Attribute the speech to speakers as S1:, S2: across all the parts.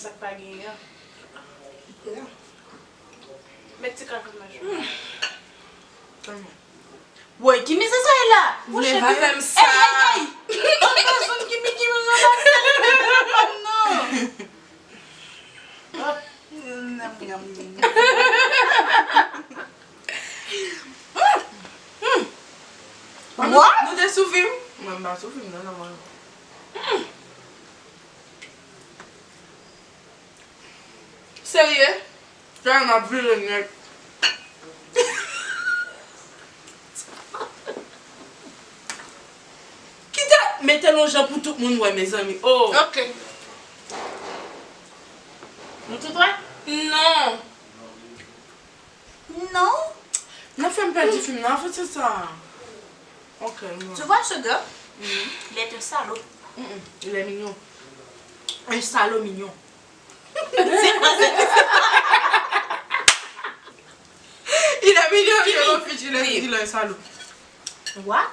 S1: ça pas gagné. Mais tu quand même. Ouais, qui met ça là?
S2: Vous voulez pas faire ça?
S1: On personne qui met
S2: What? Nous t'es sous film? Même pas sous film, non, non. Sérieux? J'en ai plus le nez. Qui t'a mettez l'ongeant pour tout le monde, ouais, mes amis. Oh.
S1: Ok. Nous tout droit?
S2: Non.
S1: Non.
S2: Non, fais pas du film, non, en fait, c'est ça. Ok, non.
S1: Tu vois ce gars? Il est un salaud.
S2: Il est mignon. Un salaud mignon.
S1: C'est quoi ça?
S2: Il est mignon, il est un salaud.
S1: What?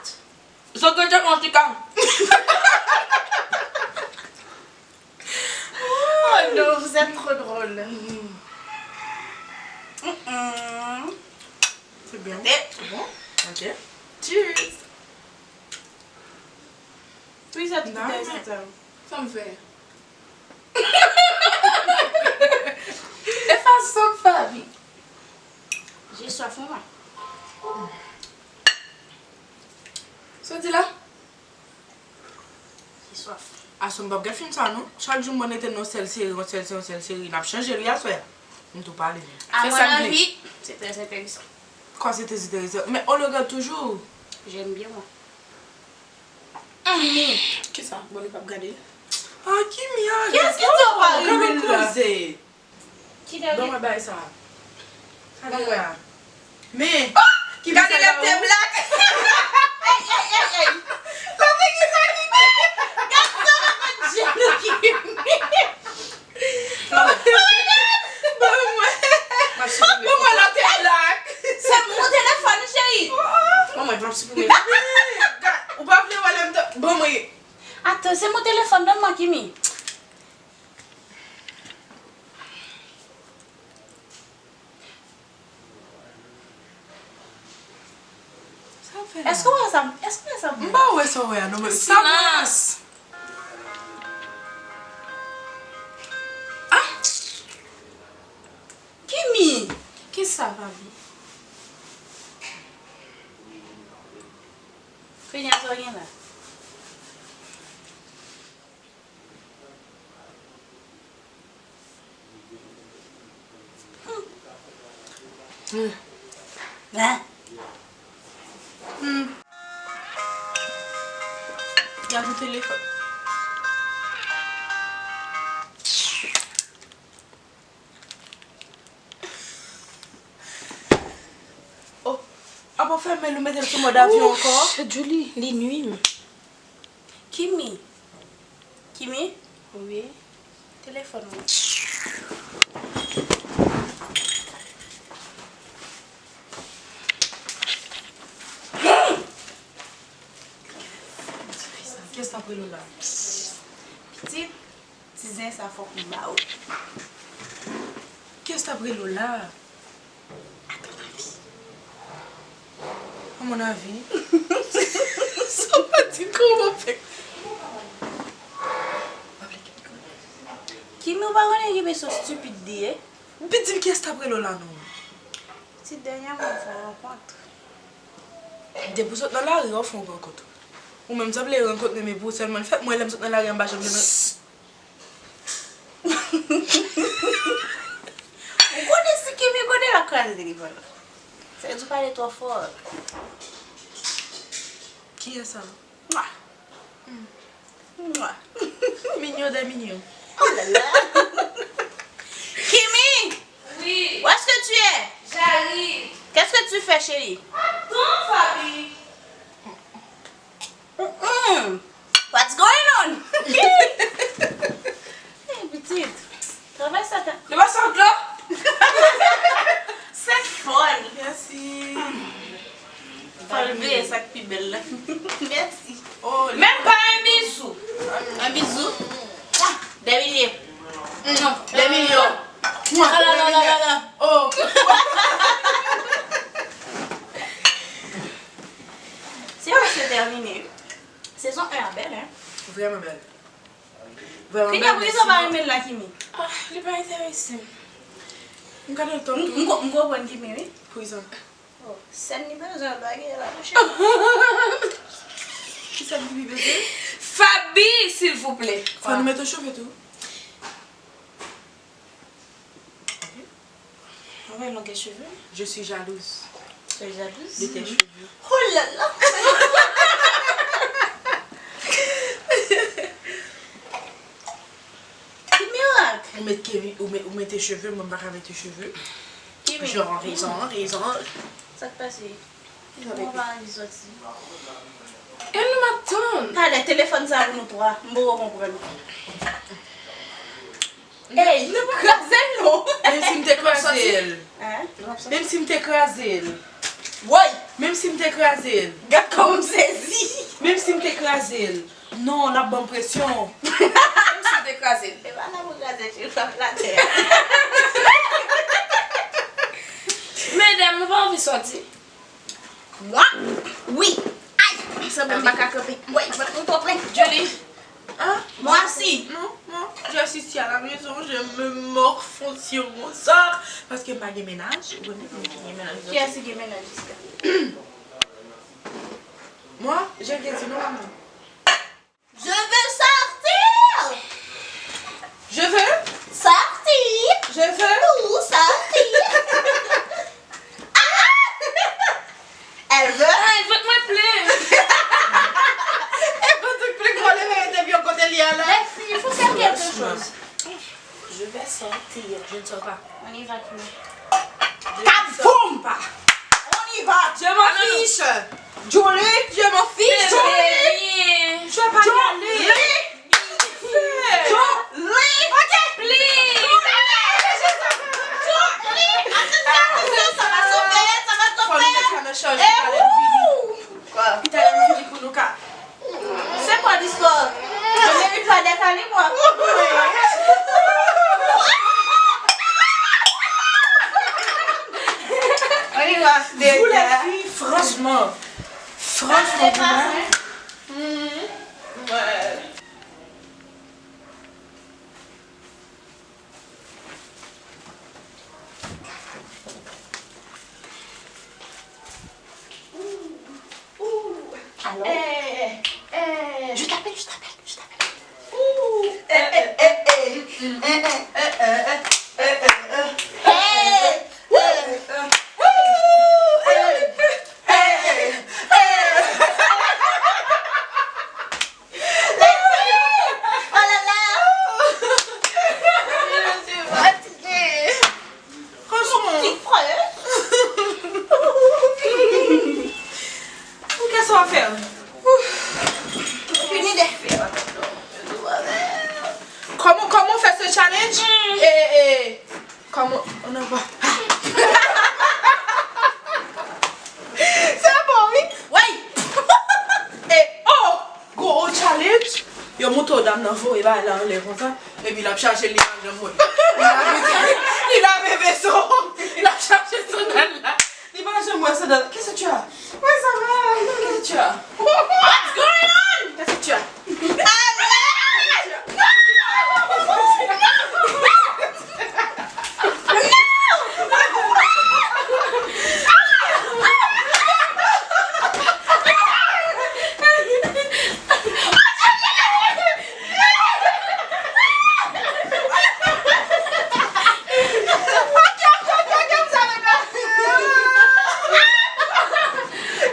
S2: Ce que j'ai menti quand?
S1: Oh non, vous êtes trop drôle.
S2: C'est bien.
S1: C'est bon?
S2: Ok.
S1: Cheers. Oui, ça te
S2: Non,
S1: plaît,
S2: mais-
S1: ça me fait.
S2: Et face son famille.
S1: J'ai soif, moi.
S2: Sorti là?
S1: J'ai soif.
S2: À son bab, film ça, non? Chaque jour, on était dans celle série, on a changé le gars, soit. On te parle.
S1: À
S2: C'est
S1: mon
S2: ça que
S1: avis, c'est très intéressant.
S2: Quoi, c'était intéressant? Mais on le regarde toujours.
S1: J'aime bien, moi.
S2: Qui ça? Bon, on pas regarder. Ah, qui m'a?
S1: Qu'est-ce que tu as
S2: Comment
S1: là?
S2: poser?
S1: Qui t'a
S2: Bon,
S1: dit?
S2: ma baille ça. Bon, ouais. Mais, qui
S1: Regardez
S2: me
S1: les
S2: fait
S1: petits blagues. Aïe, aïe, aïe, aïe. Ça fait qui ça qui met? Regarde ça, ma qui
S2: Bon, la tête blague.
S1: c'est mon téléphone, chérie.
S2: Maman, je vais me supprimer. Ou pas appeler Walem. Bon, moi.
S1: Attends, c'est mon téléphone, donne-moi, Kimi. Est-ce que ça me
S2: Bah ouais, ça ouais, non mais ça passe. Ah,
S1: Kimi?
S2: qu'est-ce que ça va bien?
S1: Fais rien là. Hein?
S2: Garde le téléphone. Oh, ah bon, faire mais le mettre sur mode avion encore.
S1: C'est joli, les nuits. Kimi? Kimi?
S2: Oui.
S1: Téléphone.
S2: Qu'est-ce que t'as pris là?
S1: Petit, disais ça faut qu'on va.
S2: Qu'est-ce que t'as pris là? À mon avis. Ça va dire comment fait.
S1: Kimi ou pas connaître qui est so stupide dit?
S2: Petit, qu'est-ce que t'as pris là non?
S1: Petite dernière fois on rencontre.
S2: Des pour dans la rue, on fait une rencontre. Ou même ça, les rencontres, mais pour seulement le fait, moi, j'aime dans la rue en bas, j'aime bien.
S1: Vous connaissez Kimi connaît la classe de téléphone. C'est que tu parles trop fort.
S2: Qui est ça?
S1: Mouah. Mouah.
S2: Mignon des mignons.
S1: Oh là là. Kimi!
S3: Oui,
S1: Où est-ce que tu es?
S3: j'arrive.
S1: Qu'est-ce que tu fais, chérie?
S3: Attends, Fabi.
S1: What's going on? Hey, petite. Travaille ça.
S2: Le bas sans là?
S1: C'est fun.
S2: Merci.
S1: Faut lever ça plus belle là. Merci.
S2: Oh,
S1: Même pas un bisou. Un bisou. Ah, David.
S2: Les millions.
S1: Là.
S2: Oh.
S1: C'est presque terminé. Saison 1 belle, hein?
S2: Vraiment belle. Vraiment
S1: Qui
S2: belle.
S1: a pris ça par email là, Kimi?
S2: Ah, il n'est pas intéressé. On garde le temps.
S1: On comprend Kimi, oui?
S2: Pour exemple.
S1: C'est une besoin de baguette là, mon cher.
S2: Qui ça dit bébé?
S3: Fabi, s'il vous plaît.
S2: Faut nous mettre au chauffe et tout.
S1: On va longuer cheveux.
S2: Je suis jalouse
S1: Tu es jalouse?
S2: de tes cheveux.
S1: Oh là là! C'est miracle!
S2: Ou met tes cheveux, moi je avec tes cheveux.
S1: Kimi,
S2: Genre en raison.
S1: ça te passe? On va aller sortir.
S3: Elle m'attend.
S1: T'as le téléphone ça pour nous trois. Bon, on prend. Hey, crasez-nous!
S2: Même si m'te crasé.
S1: Hein?
S2: Même si m'te crasé.
S1: Ouais!
S2: Même si m'te crasé.
S1: Regarde comme saisi!
S2: Même si m'te crasé. Non, la bonne pression.
S3: Même si t'es écrasé.
S1: Et voilà, vous regardez, je vais la terre.
S3: Mesdames, nous pas envie de sortir.
S1: Moi? Oui! Aïe! Ça me bat à copie. Oui, je vais te comprendre.
S3: Jolie.
S2: Hein?
S1: Moi aussi!
S2: Non, je suis à la maison, je me morfonds sur mon sort parce que pas de ménage.
S1: Qui est-ce qui ménage ici?
S2: Moi, j'ai rien dit non.
S1: Je veux sortir!
S2: Je veux,
S1: Sortir!
S2: je veux.
S1: Où sortir? Elle veut?
S3: Ah, il faut que moi plaire.
S2: Et pas tout plus gros les interviews quand elle y a là.
S1: Les filles, il faut faire quelque chose.
S2: Je vais sortir, je ne sors pas.
S1: On y va, Kimi.
S2: Boum pas.
S1: On y va!
S2: Je m'en fiche. Jolie, je m'en fiche.
S3: Jolie.
S2: Je vais pas y aller.
S1: Jolie! Ok!
S3: Please.
S1: Ça va sauter, ça va
S2: Faut nous mettre à
S1: tomber!
S2: nos choses.
S1: Quoi?
S2: Puis t'as une fille pour nous cas.
S1: C'est quoi l'histoire? Je mérite pas d'être allé, moi. On y va.
S2: Vous les filles, franchement. Franchement, vous ouais.
S1: Allô? Je t'appelle.
S2: Qu'est-ce qu'on va faire?
S1: Une idée.
S2: Comment on fait ce challenge? Comment on en va? C'est bon, oui?
S1: Oui.
S2: Gros challenge. Yo moto dame nan fo, il va aller enlever comme ça. Et puis il a cherché l'image de moi. Il avait vaisseau. Il a cherché son dans là. L'image de moi, c'est dans. Qu'est-ce que tu as? Ouais, ça va. Qu'est-ce que tu as?
S1: What's going on?
S2: Qu'est-ce que tu as?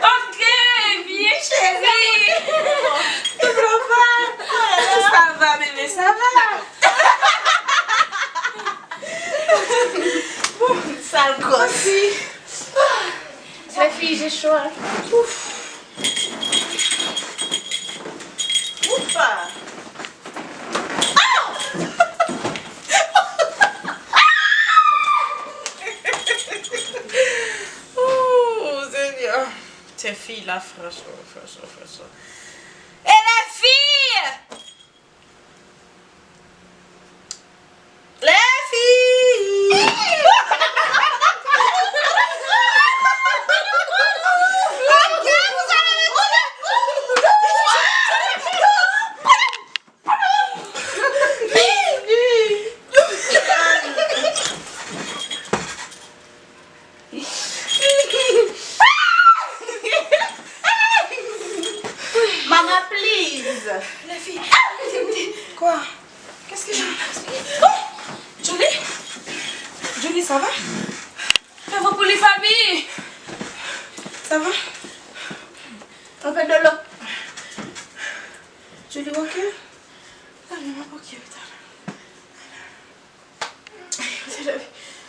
S3: Ok, bien chérie. Ça va, bébé, ça va.
S1: Sale gosse. Les filles, j'ai chaud. Hein. Ouf.
S2: Oh, Seigneur. Ces filles-là, franchement.
S3: Et la fille.
S2: Quoi? Qu'est-ce que j'ai? Oh! Julie? Julie, ça va?
S3: Ça va pour les familles.
S2: Ça va?
S1: On fait de l'eau.
S2: Julie, ok? Ok,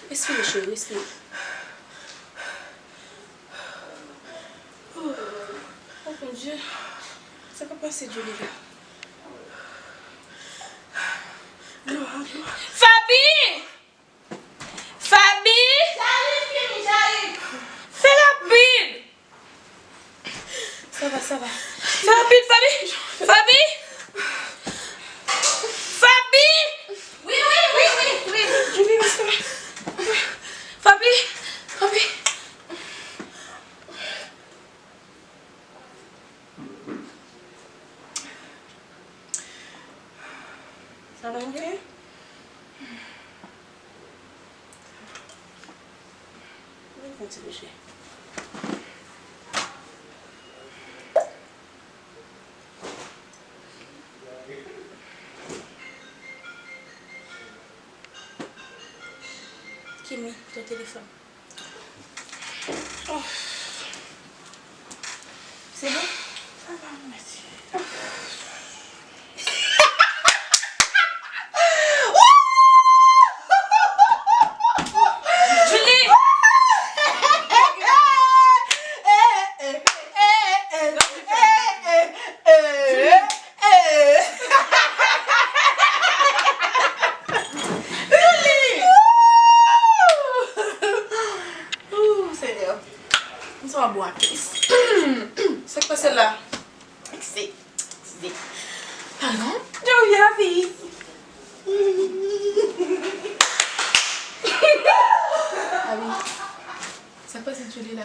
S2: respire, chérie, respire. Oh mon Dieu. Ça va passer, Julie, là.
S3: Famille. Famille.
S1: J'arrive.
S3: Fais rapide.
S2: Ça va, ça va.
S3: Fais rapide, famille. Famille. Famille.
S1: Oui.
S2: Julie, reste là.
S3: Famille.
S2: Ça va, ok? Continue, chérie. Kimi, ton téléphone. Oh. C'est bon? Ça va, merci.
S3: Julie.
S2: Seigneur. On s'en va boire. C'est quoi celle-là? C'est. Pardon? Oh, yeah, vie. Ah oui. C'est quoi cette jolie là?